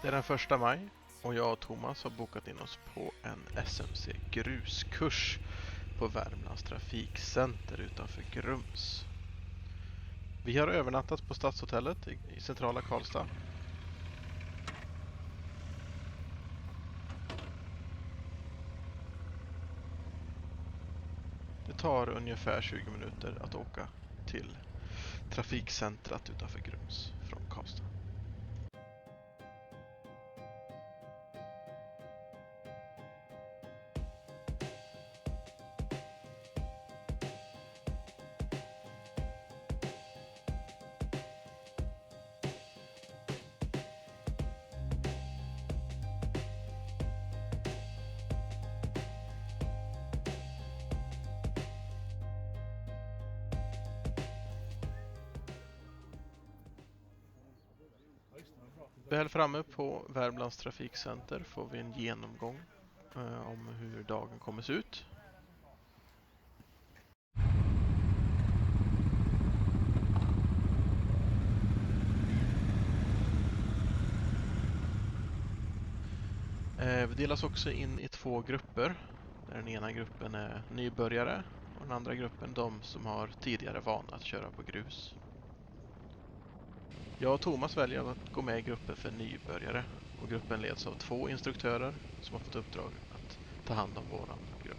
Det är den 1 maj och jag och Thomas har bokat in oss på en SMC gruskurs på Värmlands trafikcenter utanför Grums. Vi har övernattat på Stadshotellet i centrala Karlstad. Det tar ungefär 20 minuter att åka till trafikcentrat utanför Grums från Karlstad. Väl framme på Värmlands trafikcenter får vi en genomgång om hur dagen kommer se ut. Vi delas också in i 2 grupper. Där den ena gruppen är nybörjare och den andra gruppen de som har tidigare vana att köra på grus. Jag och Thomas väljer att gå med i gruppen för nybörjare och gruppen leds av 2 instruktörer som har fått uppdrag att ta hand om våran grupp.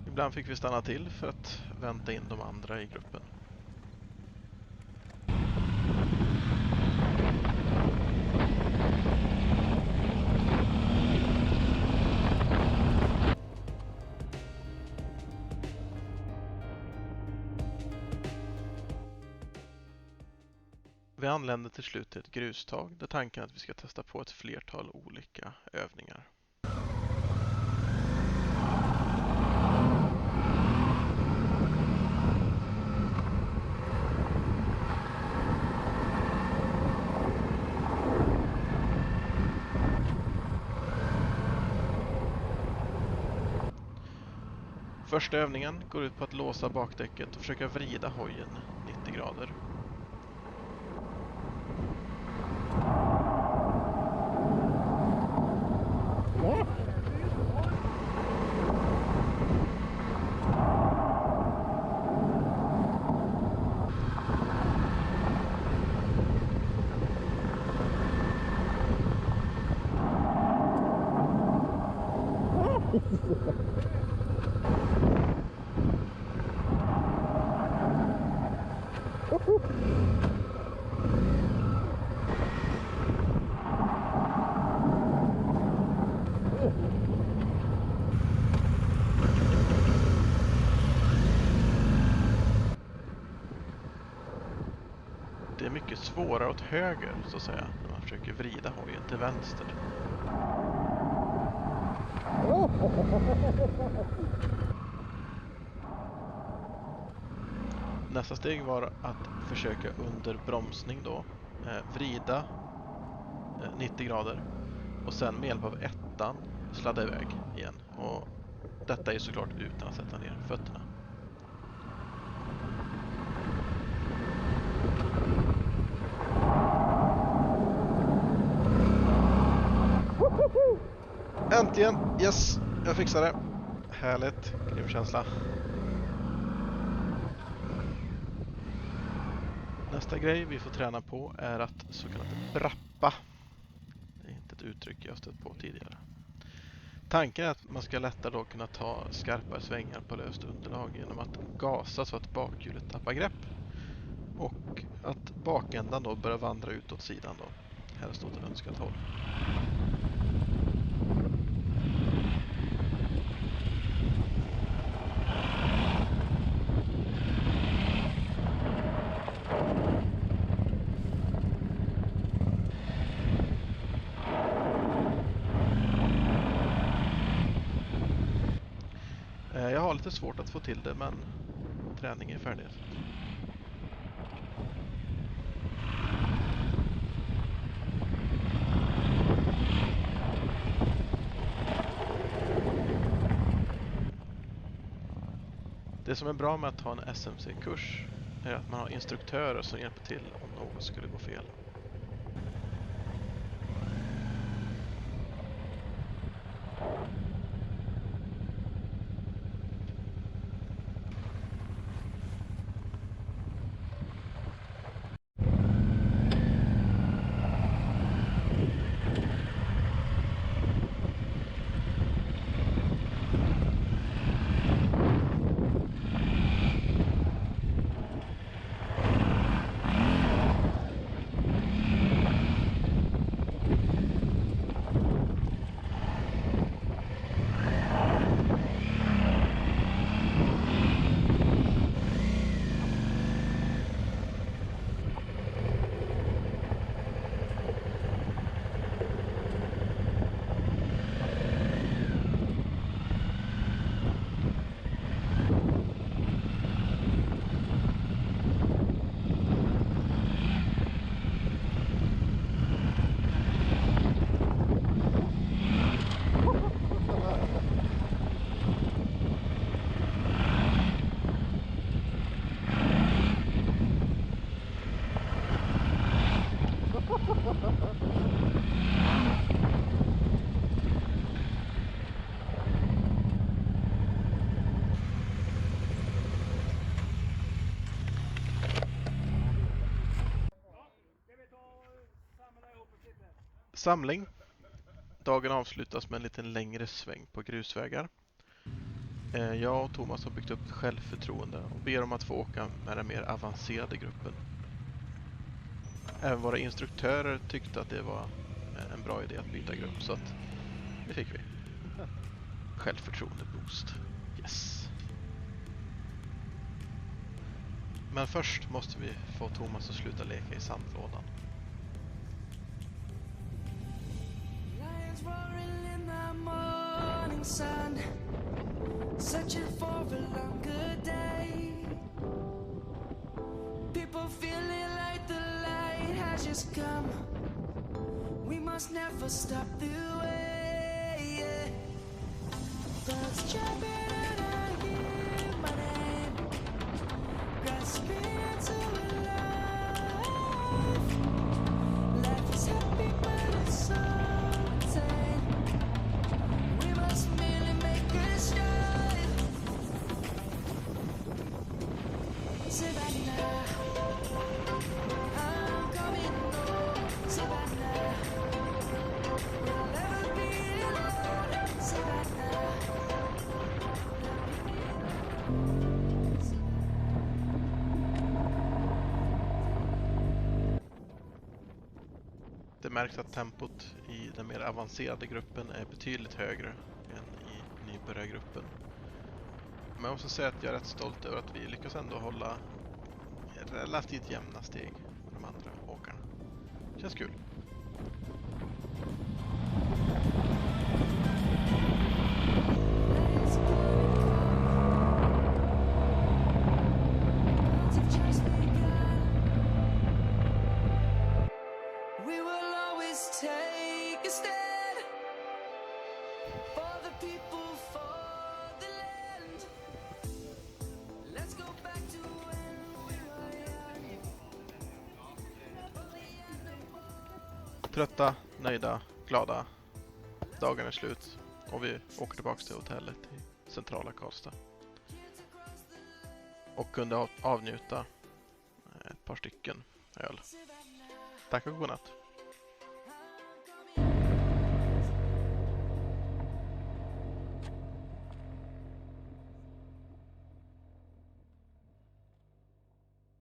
Ibland fick vi stanna till för att vänta in de andra i gruppen. Vi anländer till slut till ett grustag där tanken är att vi ska testa på ett flertal olika övningar. Första övningen går ut på att låsa bakdäcket och försöka vrida hojen 90 grader. Det är mycket svårare åt höger så att säga när man försöker vrida hojen till vänster. Nästa steg var att försöka under bromsning då vrida 90 grader och sen med hjälp av ettan sladda iväg igen. Och detta är såklart utan att sätta ner fötterna. Äntligen! Yes! Jag fixade det. Härligt. Grym känsla. Nästa grej vi får träna på är att så kallat brappa. Det är inte ett uttryck jag har stött på tidigare. Tanken är att man ska lättare då kunna ta skarpare svängar på löst underlag genom att gasa så att bakhjulet tappar grepp. Och att bakändan då börjar vandra ut åt sidan då. Helst åt önskat håll. lite svårt att få till det, men träning är färdighet. Det som är bra med att ta en SMC-kurs är att man har instruktörer som hjälper till om något skulle gå fel. Samling. Dagen avslutas med en liten längre sväng på grusvägar. Jag och Thomas har byggt upp självförtroende och ber om att få åka med den mer avancerade gruppen. Även våra instruktörer tyckte att det var en bra idé att byta grupp, så att det fick vi. Självförtroende boost. Yes. Men först måste vi få Thomas att sluta leka i sandlådan. Sun, searching for a longer day. People feeling like the light has just come. We must never stop the way. Yeah. Birds jumping and I hear my name, grasping into life. Life is happy but it's so tame. Merely make a start. Savannah, I'm coming home. Savannah, we'll never be alone. Savannah, Det märks att tempot i den mer avancerade gruppen är betydligt högre än i nybörjargruppen. Men jag måste säga att jag är rätt stolt över att vi lyckas ändå hålla relativt jämna steg med de andra åkarna. Känns kul. Trötta, nöjda, glada. Dagen är slut och vi åker tillbaka till hotellet i centrala Karlstad. Och kunde avnjuta ett par stycken öl. Tack och godnatt.